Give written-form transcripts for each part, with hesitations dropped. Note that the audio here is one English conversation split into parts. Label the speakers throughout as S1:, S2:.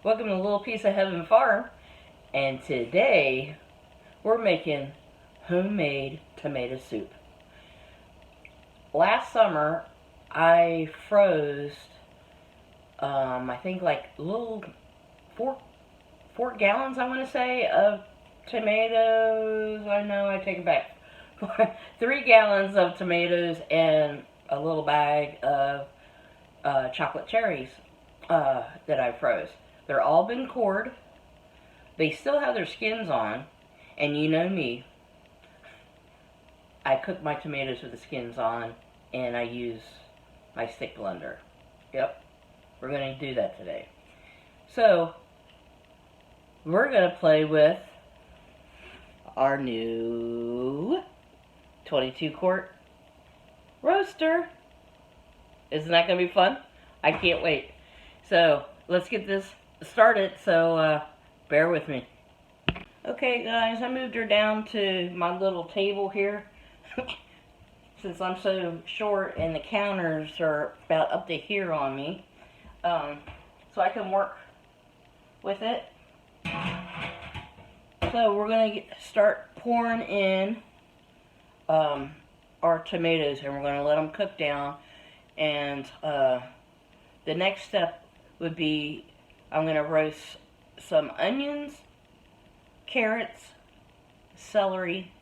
S1: Welcome to Little Piece of Heaven Farm, and today we're making homemade tomato soup. Last summer I froze, I think like little 4 gallons, I want to say, of tomatoes. I know, I take it back. 3 gallons of tomatoes and a little bag of chocolate cherries that I froze. They're all been cored. They still have their skins on. And you know me, I cook my tomatoes with the skins on, and I use my stick blender. Yep, we're going to do that today. So, we're going to play with our new 22-quart roaster. Isn't that going to be fun? I can't wait. So, let's get this started, so bear with me. Okay guys, I moved her down to my little table here since I'm so short and the counters are about up to here on me, so I can work with it. So we're going to start pouring in our tomatoes, and we're going to let them cook down, and the next step would be I'm going to roast some onions, carrots, celery,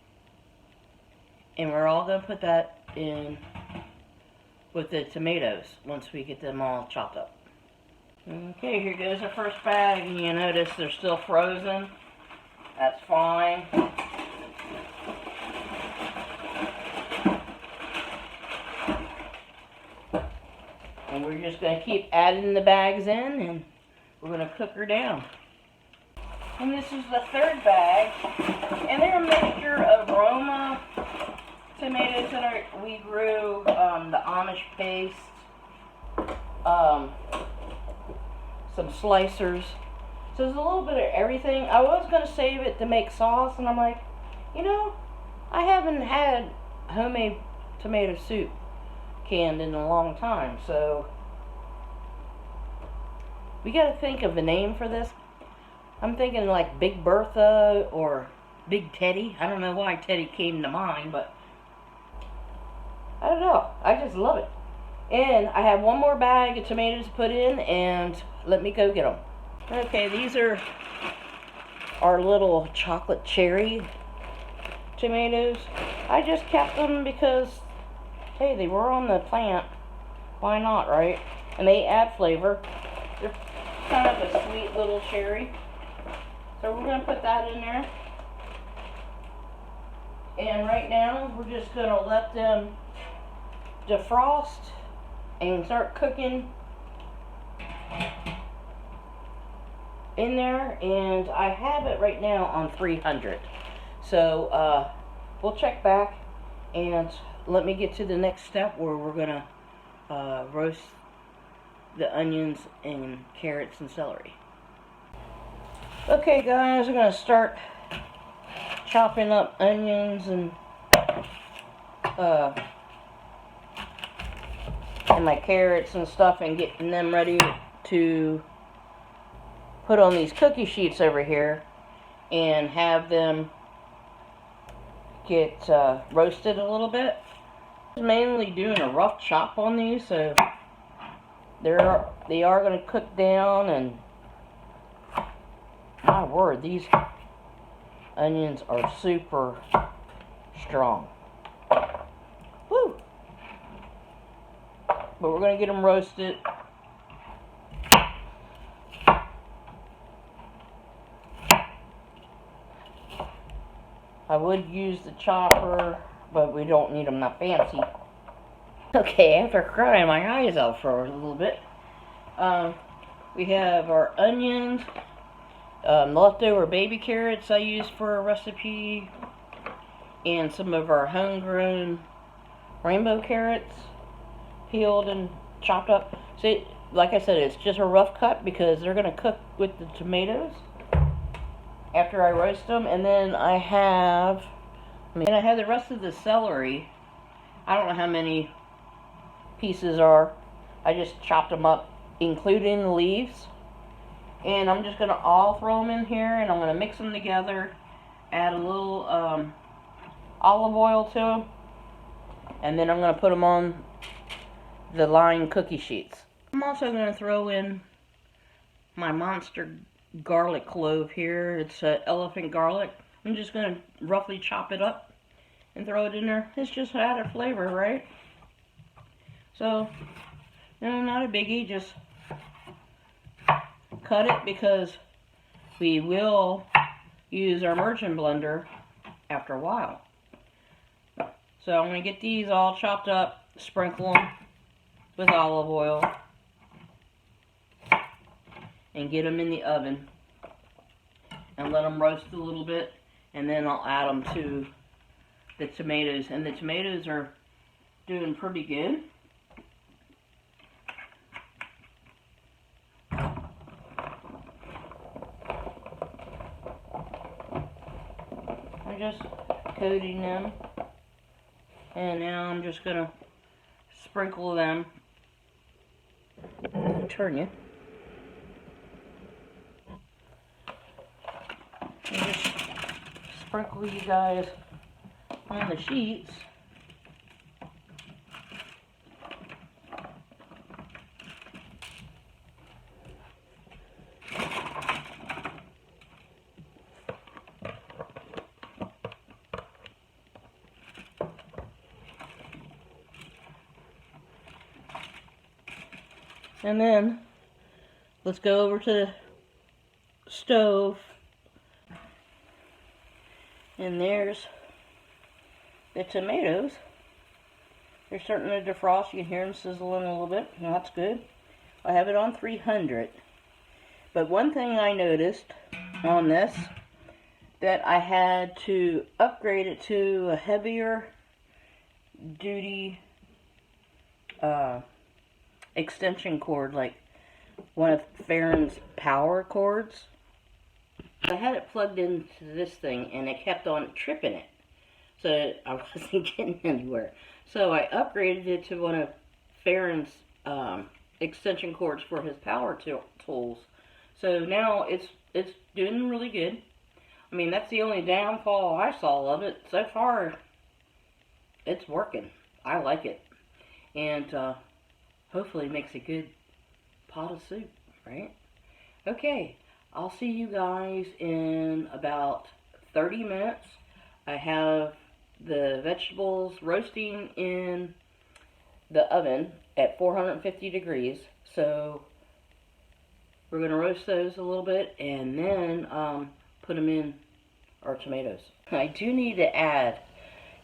S1: and we're all going to put that in with the tomatoes once we get them all chopped up. Okay, here goes our first bag, and you notice they're still frozen. That's fine. And we're just going to keep adding the bags in, and we're going to cook her down. And this is the third bag, and they're a mixture of Roma tomatoes that we grew, the Amish paste, some slicers. So there's a little bit of everything. I was going to save it to make sauce, and I'm like, you know, I haven't had homemade tomato soup canned in a long time, so we got to think of a name for this. I'm thinking like Big Bertha or Big Teddy. I don't know why Teddy came to mind, but I don't know. I just love it. And I have one more bag of tomatoes to put in, and let me go get them. Okay, these are our little chocolate cherry tomatoes. I just kept them because, hey, they were on the plant. Why not, right? And they add flavor. They're kind of a sweet little cherry. So we're going to put that in there. And right now, we're just going to let them defrost and start cooking in there. And I have it right now on 300. So we'll check back, and let me get to the next step where we're going to roast the onions and carrots and celery. Okay guys, we're going to start chopping up onions and my carrots and stuff, and getting them ready to put on these cookie sheets over here and have them get roasted a little bit. I'm mainly doing a rough chop on these, so they are going to cook down, and my word, these onions are super strong. Woo! But we're going to get them roasted. I would use the chopper, but we don't need them that fancy. Okay, after crying my eyes out for a little bit, we have our onions, leftover baby carrots I used for a recipe, and some of our homegrown rainbow carrots, peeled and chopped up. See, like I said, it's just a rough cut because they're going to cook with the tomatoes after I roast them. And then I have the rest of the celery. I don't know how many pieces are. I just chopped them up, including the leaves. And I'm just going to all throw them in here, and I'm going to mix them together, add a little olive oil to them, and then I'm going to put them on the lined cookie sheets. I'm also going to throw in my monster garlic clove here. It's elephant garlic. I'm just going to roughly chop it up and throw it in there. It's just added flavor, right? So, no, not a biggie. Just cut it, because we will use our immersion blender after a while. So I'm going to get these all chopped up, sprinkle them with olive oil, and get them in the oven and let them roast a little bit, and then I'll add them to the tomatoes. And the tomatoes are doing pretty good. I'm just coating them, and now I'm just going to sprinkle them. Turn you. And just sprinkle you guys on the sheets. And then, let's go over to the stove. And there's the tomatoes. They're starting to defrost. You can hear them sizzling a little bit. And that's good. I have it on 300. But one thing I noticed on this, that I had to upgrade it to a heavier duty extension cord, like one of Farron's power cords. I had it plugged into this thing, and it kept on tripping it, so I wasn't getting anywhere. So I upgraded it to one of Farron's extension cords for his power tools. So now it's doing really good. I mean, that's the only downfall I saw of it. So far, it's working. I like it. And hopefully it makes a good pot of soup, right? Okay, I'll see you guys in about 30 minutes. I have the vegetables roasting in the oven at 450 degrees. So we're going to roast those a little bit, and then put them in our tomatoes. I do need to add,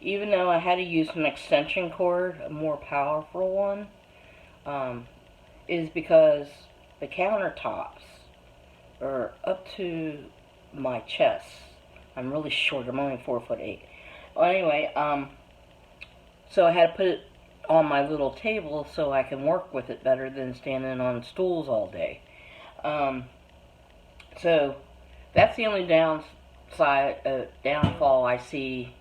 S1: even though I had to use an extension cord, a more powerful one, is because the countertops are up to my chest. I'm really short. I'm only 4'8". Well, anyway, so I had to put it on my little table so I can work with it better than standing on stools all day. So that's the only downfall I see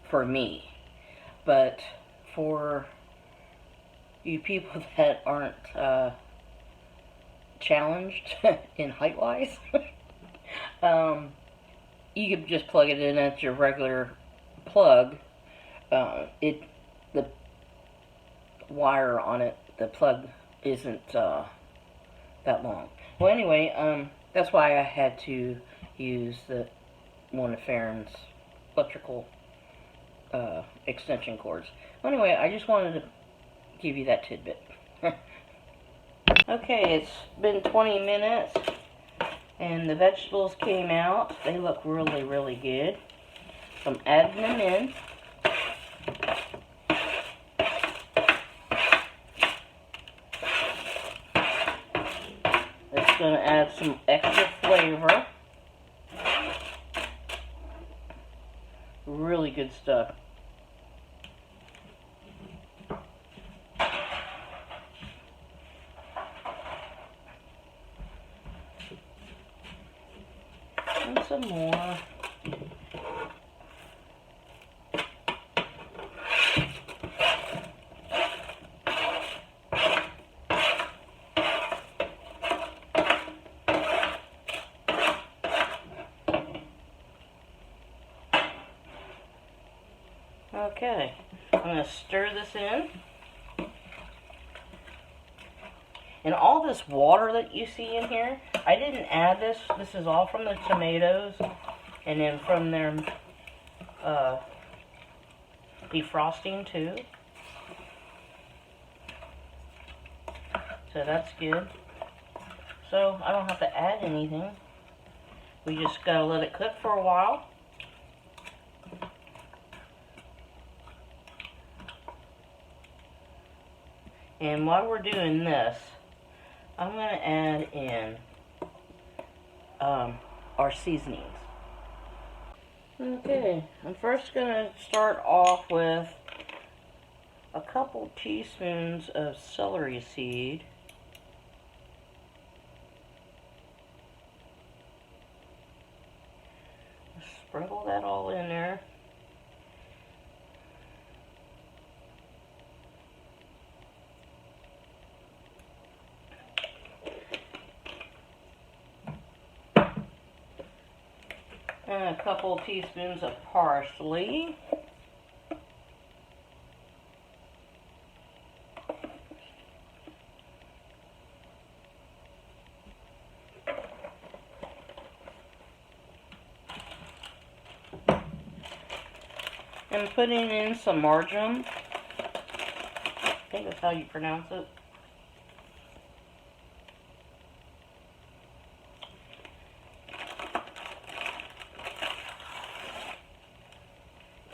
S1: for me. But for you people that aren't challenged in height-wise, you could just plug it in at your regular plug. The wire on it, the plug isn't that long. Well, anyway, that's why I had to use one of Farron's electrical extension cords. Anyway, I just wanted to give you that tidbit. Okay, it's been 20 minutes, and the vegetables came out. They look really, really good. So I'm adding them in. It's going to add some extra flavor. Really good stuff. And some more. Okay, I'm going to stir this in. And all this water that you see in here, I didn't add this. This is all from the tomatoes and then from their defrosting too. So that's good. So I don't have to add anything. We just gotta let it cook for a while. And while we're doing this, I'm going to add in our seasonings. Okay, I'm first going to start off with a couple teaspoons of celery seed. Sprinkle that all in there. And a couple teaspoons of parsley. And putting in some marjoram. I think that's how you pronounce it.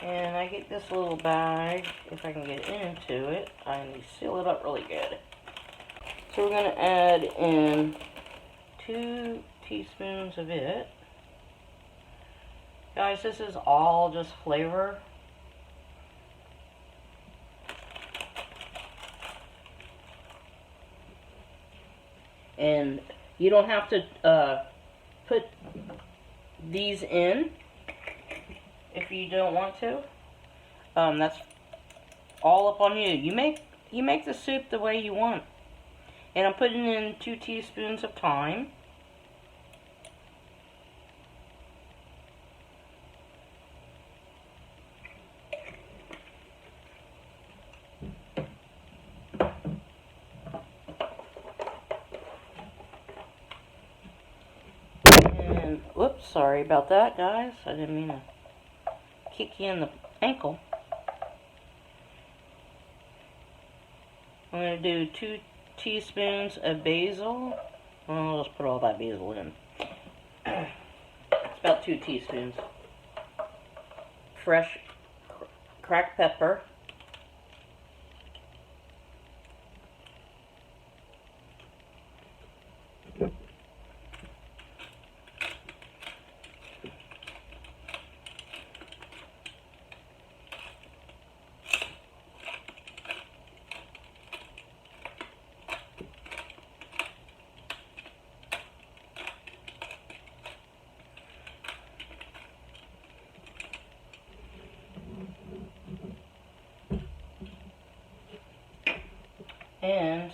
S1: And I get this little bag, if I can get into it, I seal it up really good. So we're going to add in 2 teaspoons of it. Guys, this is all just flavor. And you don't have to put these in if you don't want to. That's all up on you. You make the soup the way you want. And I'm putting in 2 teaspoons of thyme. And whoops, sorry about that, guys. I didn't mean to kick you in the ankle. I'm going to do 2 teaspoons of basil. I'll just put all that basil in. It's about 2 teaspoons. Fresh cracked pepper. And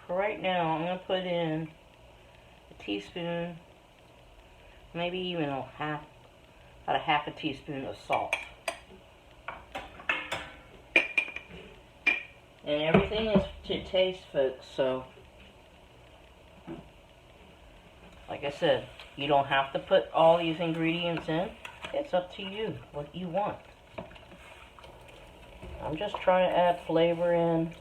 S1: for right now, I'm going to put in a teaspoon, maybe even about a half a teaspoon of salt. And everything is to taste, folks, so like I said, you don't have to put all these ingredients in. It's up to you what you want. I'm just trying to add flavor in,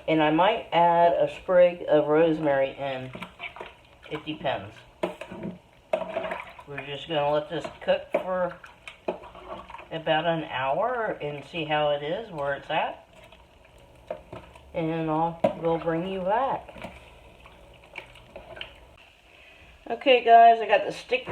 S1: and I might add a sprig of rosemary in. It depends. We're just going to let this cook for about an hour and see how it is, where it's at. And we'll bring you back. Okay guys, I got the stick.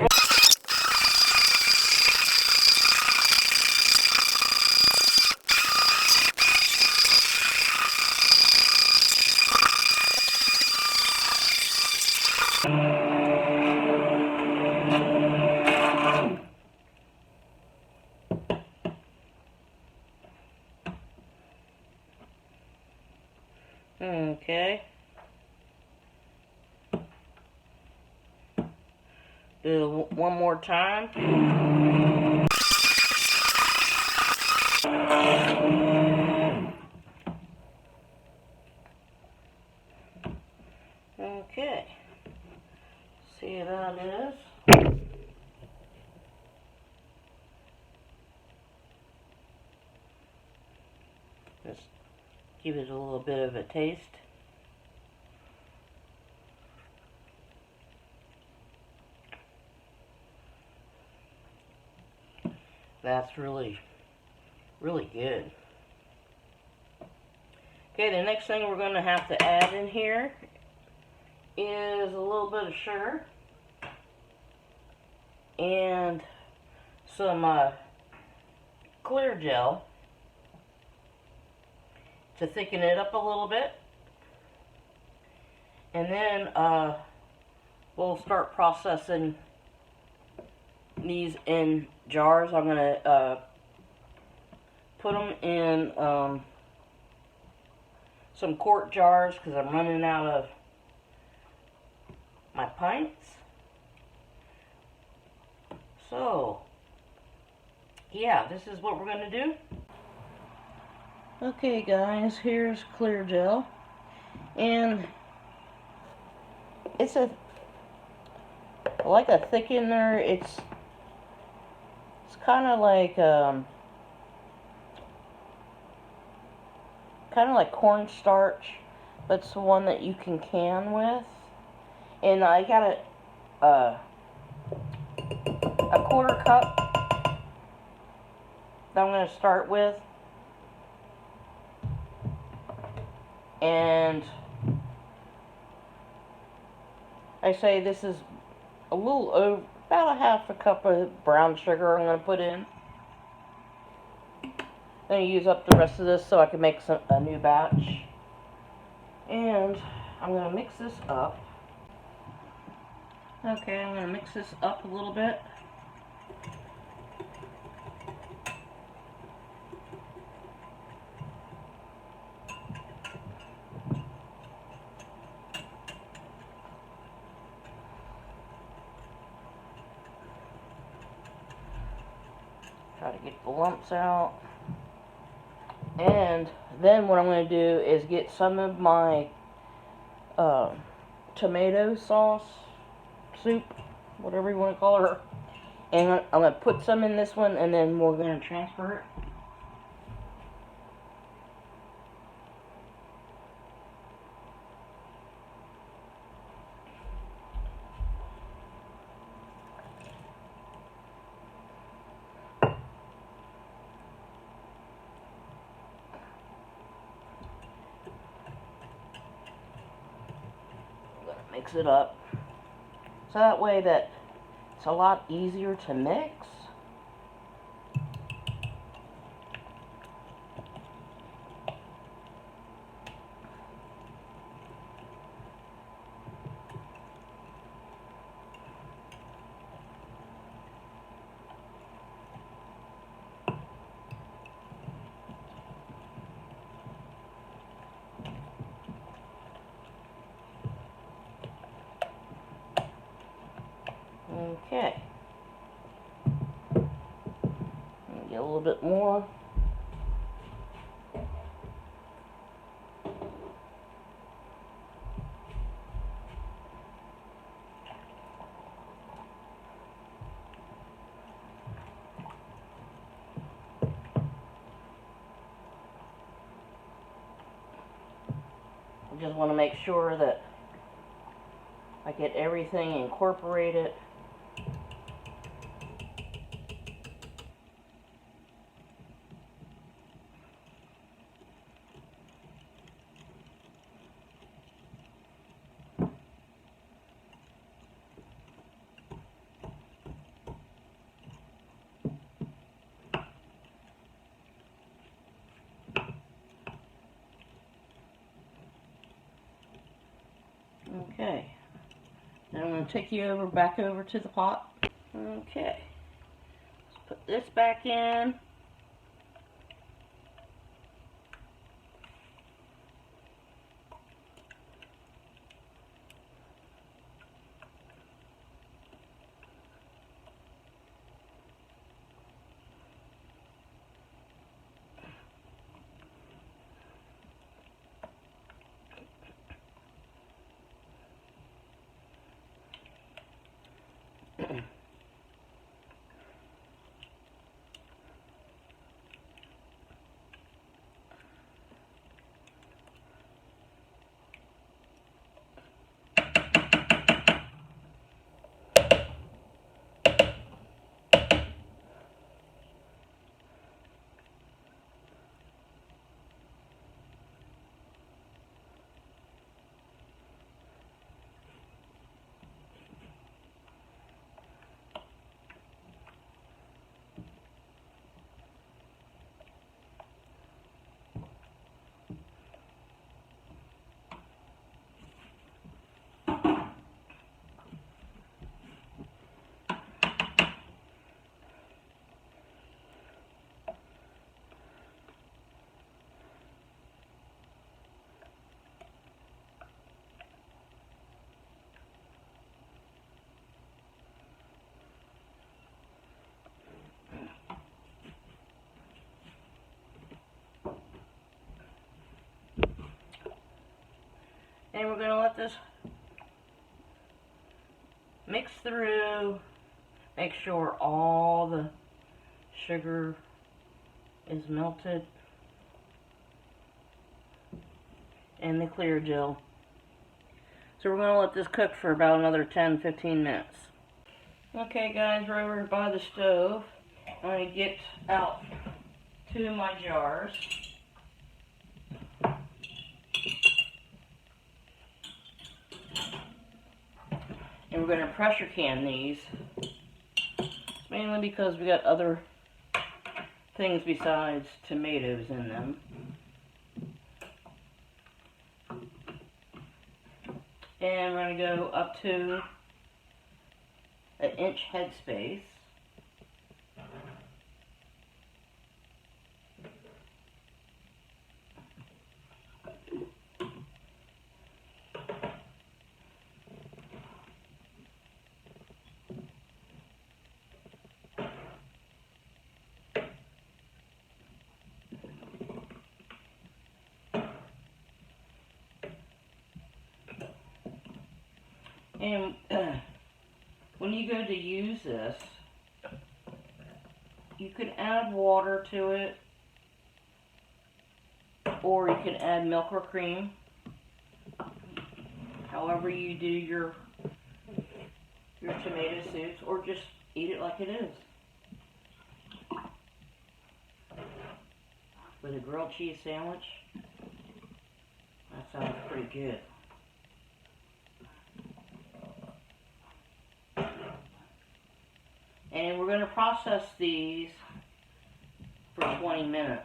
S1: Okay. Do it one more time. Okay. See how that is. Just give it a little bit of a taste. That's really good. Okay, the next thing we're going to have to add in here is a little bit of sugar and some clear gel to thicken it up a little bit. And then we'll start processing these in jars. I'm going to put them in some quart jars because I'm running out of my pints. So, yeah, this is what we're going to do. Okay guys, here's clear gel. And it's like a thickener. It's kind of like cornstarch, but it's the one that you can with. And I got a quarter cup that I'm going to start with. And I say this is a little over, about a half a cup of brown sugar I'm going to put in. I'm going to use up the rest of this so I can make a new batch. And I'm going to mix this up. Okay, I'm going to mix this up a little bit. Try to get the lumps out. And then what I'm going to do is get some of my tomato sauce, soup, whatever you want to call her. And I'm going to put some in this one, and then we're going to transfer it. Mix it up so that way that it's a lot easier to mix. Okay. Get a little bit more. I just want to make sure that I get everything incorporated. Okay, now I'm going to take you back over to the pot. Okay, let's put this back in. And we're going to let this mix through, make sure all the sugar is melted and the clear gel. So we're going to let this cook for about another 10-15 minutes. Okay guys, we're over by the stove. I'm going to get out 2 of my jars. And we're going to pressure can these. It's mainly because we got other things besides tomatoes in them. And we're going to go up to an inch headspace. And when you go to use this, you can add water to it, or you can add milk or cream, however you do your tomato soups, or just eat it like it is. With a grilled cheese sandwich, that sounds pretty good. And we're going to process these for 20 minutes.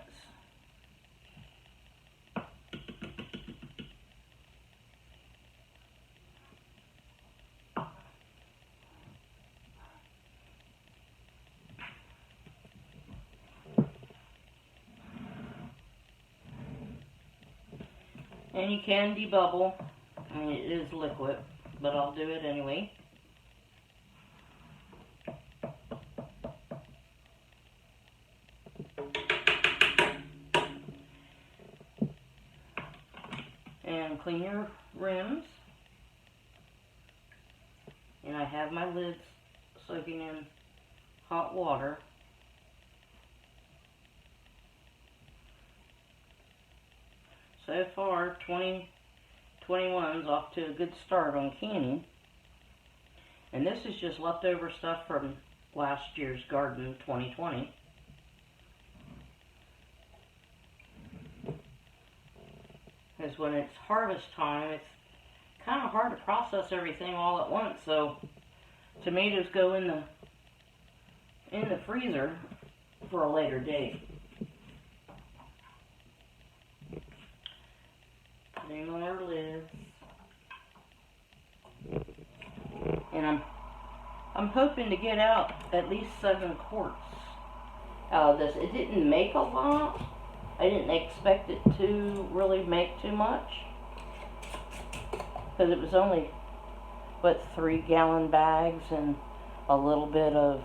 S1: And you can debubble. I mean, it is liquid, but I'll do it anyway. And clean your rims. And I have my lids soaking in hot water. So far, 2021's off to a good start on canning. And this is just leftover stuff from last year's garden, 2020. Because when it's harvest time, it's kind of hard to process everything all at once. So tomatoes go in the freezer for a later date. Putting on our lids. And I'm hoping to get out at least 7 quarts out of this. It didn't make a lot. I didn't expect it to really make too much, because it was only, what, 3-gallon bags and a little bit of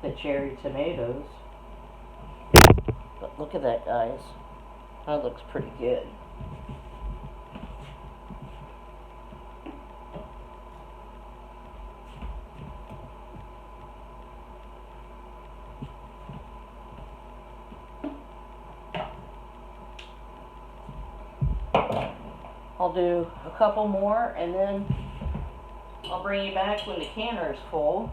S1: the cherry tomatoes. But look at that, guys. That looks pretty good. I'll do a couple more, and then I'll bring you back when the canner is full.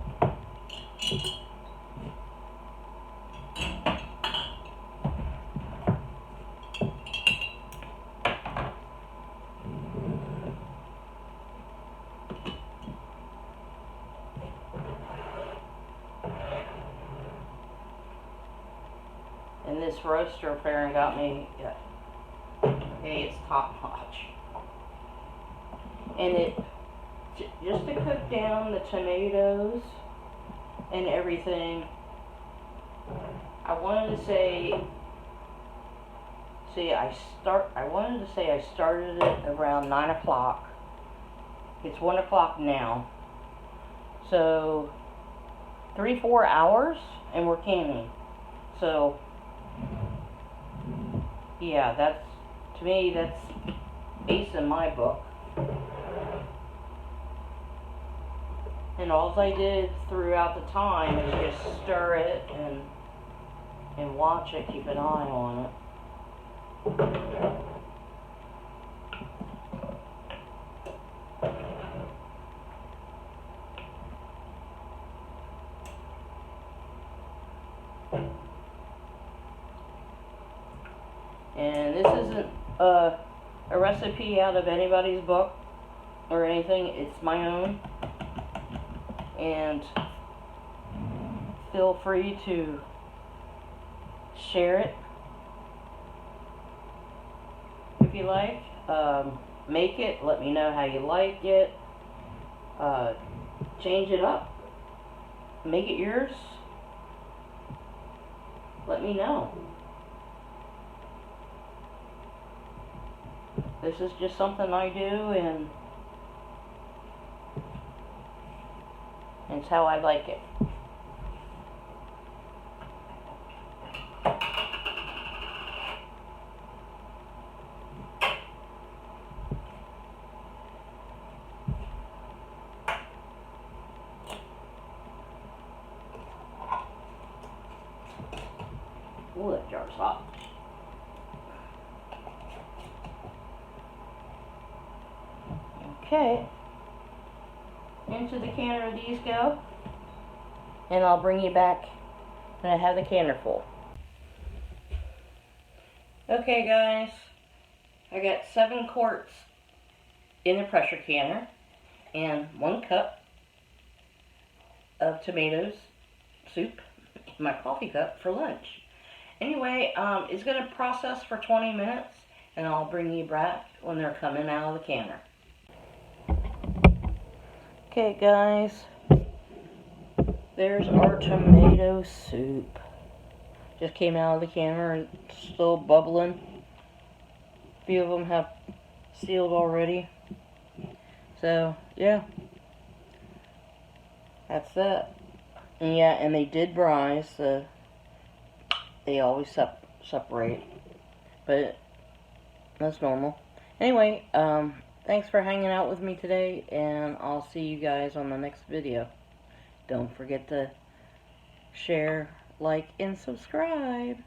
S1: And this roaster Farron got me, hey, it's top notch. And it, just to cook down the tomatoes and everything, I wanted to say, I wanted to say I started it around 9 o'clock. It's 1 o'clock now. So, 3-4 hours, and we're canning. So, yeah, that's, to me, that's ace in my book. And all I did throughout the time is just stir it and watch it, keep an eye on it. And this isn't a recipe out of anybody's book or anything, it's my own. And feel free to share it if you like. Make it, let me know how you like it. Change it up, make it yours. Let me know. This is just something I do, and it's how I like it. Ooh, that jar's hot. Okay. Into the canner these go. And I'll bring you back when I have the canner full. Okay guys, I got 7 quarts in the pressure canner and 1 cup of tomatoes soup, my coffee cup for lunch. Anyway, it's going to process for 20 minutes and I'll bring you back when they're coming out of the canner. Okay guys, there's our tomato soup. Just came out of the canner and still bubbling. A few of them have sealed already. So, yeah. That's that. And yeah, and they did brine, so they always separate. But that's normal. Anyway, thanks for hanging out with me today, and I'll see you guys on the next video. Don't forget to share, like, and subscribe.